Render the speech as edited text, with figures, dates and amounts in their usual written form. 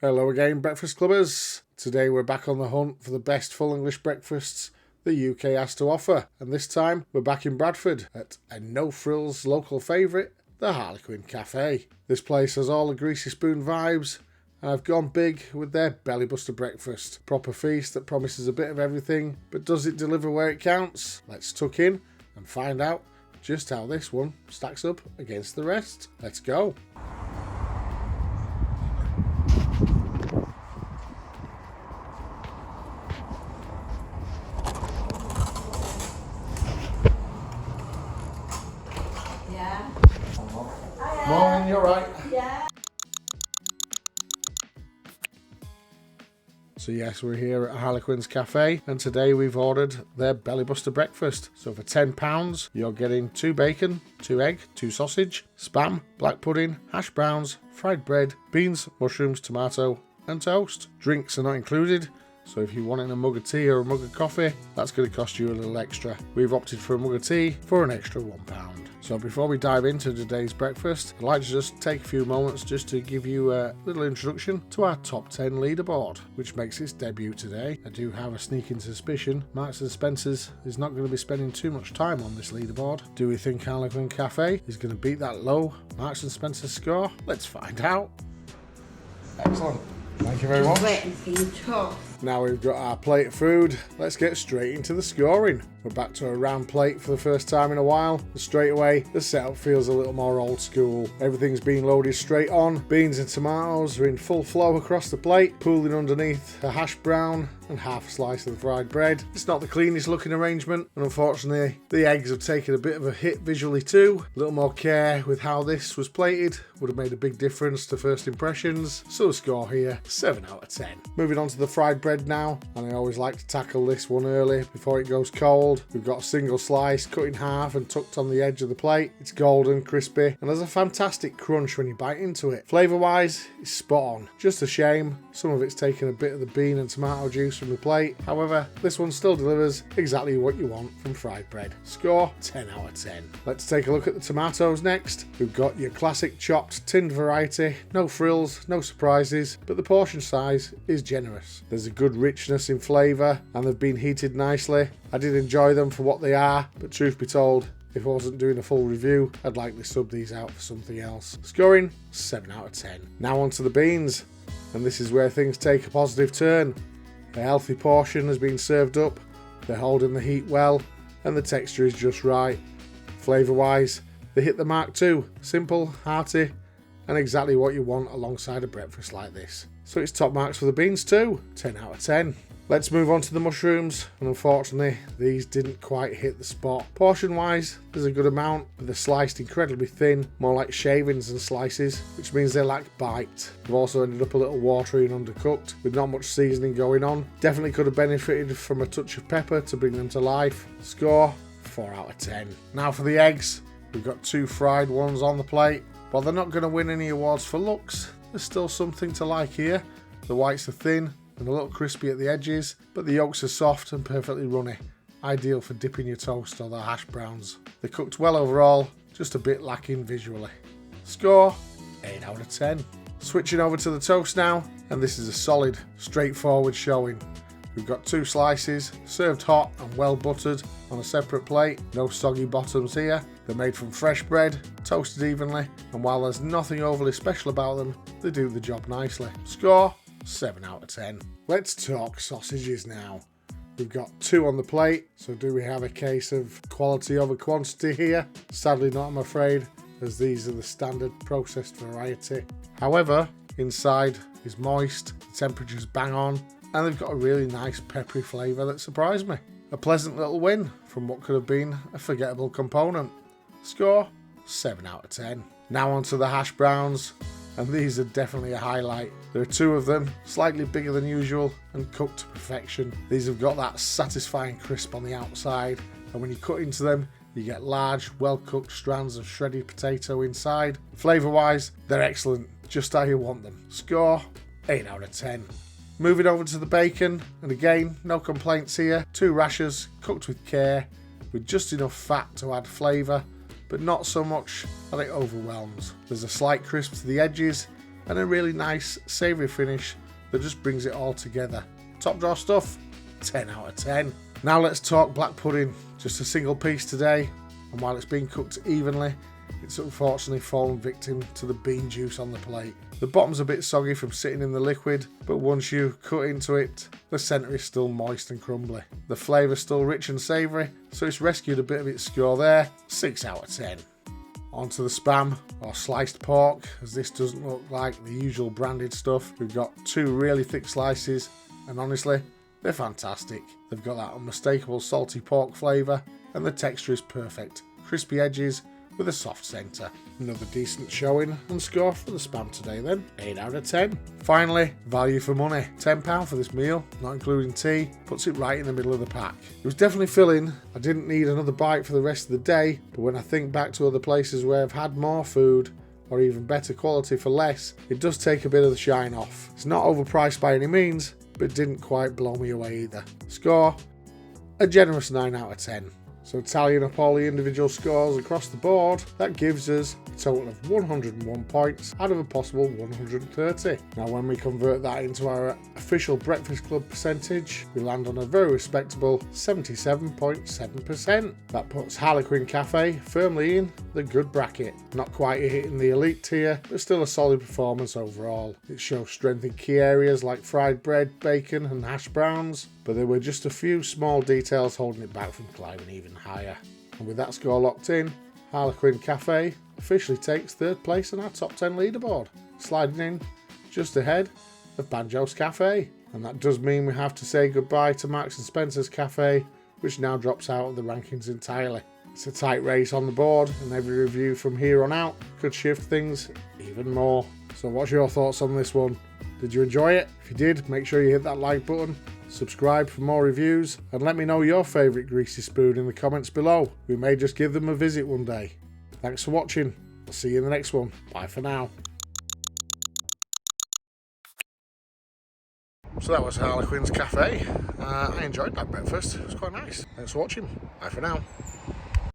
Hello again, Breakfast Clubbers. Today we're back on the hunt for the best full English breakfasts the UK has to offer, and this time we're back in Bradford at a no-frills local favourite, the Harlequin Café. This place has all the Greasy spoon vibes, and I've gone big with their bellybuster breakfast. Proper feast that promises a bit of everything, but does it deliver where it counts? Let's tuck in and find out just how this one stacks up against the rest. Let's go. Morning, you alright? Yeah. So yes, we're here at Harlequin's Café, and today we've ordered their bellybuster breakfast. So for £10, you're getting 2 bacon, 2 egg, 2 sausage, spam, black pudding, hash browns, fried bread, beans, mushrooms, tomato and toast. Drinks are not included, so if you want in a mug of tea or a mug of coffee, that's going to cost you a little extra. We've opted for a mug of tea for an extra £1. So before we dive into today's breakfast, I'd like to just take a few moments just to give you a little introduction to our top 10 leaderboard, which makes its debut today. I do have a sneaking suspicion Marks & Spencer's is not going to be spending too much time on this leaderboard. Do we think Harlequin Café is going to beat that low Marks & Spencer score? Let's find out. Excellent. Thank you very much. Waiting for you to. Now we've got our plate of food, let's get straight into the scoring. We're back to a round plate for the first time in a while, and straight away the setup feels a little more old school. Everything's being loaded straight on, beans and tomatoes are in full flow across the plate, pooling underneath a hash brown and half a slice of the fried bread. It's not the cleanest looking arrangement, and unfortunately the eggs have taken a bit of a hit visually too. A little more care with how this was plated would have made a big difference to first impressions, so the score here, 7 out of 10. Moving on to the fried bread now, and I always like to tackle this one early before it goes cold. We've got a single slice cut in half and tucked on the edge of the plate. It's golden, crispy, and has a fantastic crunch when you bite into it. Flavour wise, it's spot on. Just a shame some of it's taken a bit of the bean and tomato juice from the plate. However, this one still delivers exactly what you want from fried bread. Score 10 out of 10. Let's take a look at the tomatoes next. We've got your classic chopped tinned variety, no frills, no surprises, but the portion size is generous. There's a good richness in flavour and they've been heated nicely. I did enjoy them for what they are, but truth be told, if I wasn't doing a full review, I'd likely sub these out for something else. Scoring 7 out of 10. Now on to the beans, and this is where things take a positive turn. A healthy portion has been served up, they're holding the heat well, and the texture is just right. Flavour wise, they hit the mark too. Simple, hearty, and exactly what you want alongside a breakfast like this. So it's top marks for the beans too, 10 out of 10. Let's move on to the mushrooms, and unfortunately these didn't quite hit the spot. Portion wise, there's a good amount, but they're sliced incredibly thin, more like shavings than slices, which means they lack bite. They've also ended up a little watery and undercooked, with not much seasoning going on. Definitely could have benefited from a touch of pepper to bring them to life. Score 4 out of 10. Now for the eggs, we've got 2 fried ones on the plate. While they're not going to win any awards for looks, there's still something to like here. The whites are thin and a little crispy at the edges, but the yolks are soft and perfectly runny. Ideal for dipping your toast or the hash browns. They're cooked well overall, just a bit lacking visually. Score 8 out of 10. Switching over to the toast now, and this is a solid, straightforward showing. We've got 2 slices, served hot and well buttered on a separate plate. No soggy bottoms here. They're made from fresh bread, toasted evenly, and while there's nothing overly special about them, they do the job nicely. Score 7 out of 10. Let's talk sausages now. We've got 2 on the plate, so do we have a case of quality over quantity here? Sadly not, I'm afraid, as these are the standard processed variety. However, inside is moist, the temperature's bang on, and they've got a really nice peppery flavour that surprised me. A pleasant little win from what could have been a forgettable component. Score 7 out of 10. Now on to the hash browns, and these are definitely a highlight. There are 2 of them, slightly bigger than usual and cooked to perfection. These have got that satisfying crisp on the outside, and when you cut into them, you get large, well-cooked strands of shredded potato inside. Flavour wise, they're excellent, just how you want them. Score 8 out of 10. Moving over to the bacon, and again, no complaints here. 2 rashers, cooked with care, with just enough fat to add flavour, but not so much that it overwhelms. There's a slight crisp to the edges, and a really nice savoury finish that just brings it all together. Top drawer stuff, 10 out of 10. Now let's talk black pudding. Just a single piece today, and while it's been cooked evenly, it's unfortunately fallen victim to the bean juice on the plate. The bottom's a bit soggy from sitting in the liquid, but once you cut into it, the centre is still moist and crumbly. The flavour's still rich and savoury, so it's rescued a bit of its score there, 6 out of 10. Onto the spam, or sliced pork, as this doesn't look like the usual branded stuff. We've got 2 really thick slices, and honestly, they're fantastic. They've got that unmistakable salty pork flavour, and the texture is perfect. Crispy edges with a soft centre. Another decent showing and score for the spam today then, 8 out of 10. Finally, value for money. £10 for this meal, not including tea, puts it right in the middle of the pack. It was definitely filling. I didn't need another bite for the rest of the day, but when I think back to other places where I've had more food, or even better quality for less, it does take a bit of the shine off. It's not overpriced by any means, but it didn't quite blow me away either. Score, a generous 9 out of 10. So tallying up all the individual scores across the board, that gives us a total of 101 points out of a possible 130. Now when we convert that into our official Breakfast Club percentage, we land on a very respectable 77.7%. That puts Harlequin Café firmly in the good bracket. Not quite hitting the elite tier, but still a solid performance overall. It shows strength in key areas like fried bread, bacon and hash browns, but there were just a few small details holding it back from climbing even higher. And with that score locked in, Harlequin Café officially takes 3rd place on our top 10 leaderboard, sliding in just ahead of Banjo's Cafe. And that does mean we have to say goodbye to Marks and Spencer's Cafe, which now drops out of the rankings entirely. It's a tight race on the board, and every review from here on out could shift things even more. So what's your thoughts on this one? Did you enjoy it? If you did, make sure you hit that like button, subscribe for more reviews, and let me know your favourite greasy spoon in the comments below. We may just give them a visit one day. Thanks for watching. I'll see you in the next one. Bye for now. So that was Harlequin's Cafe. I enjoyed that breakfast. It was quite nice. Thanks for watching. Bye for now.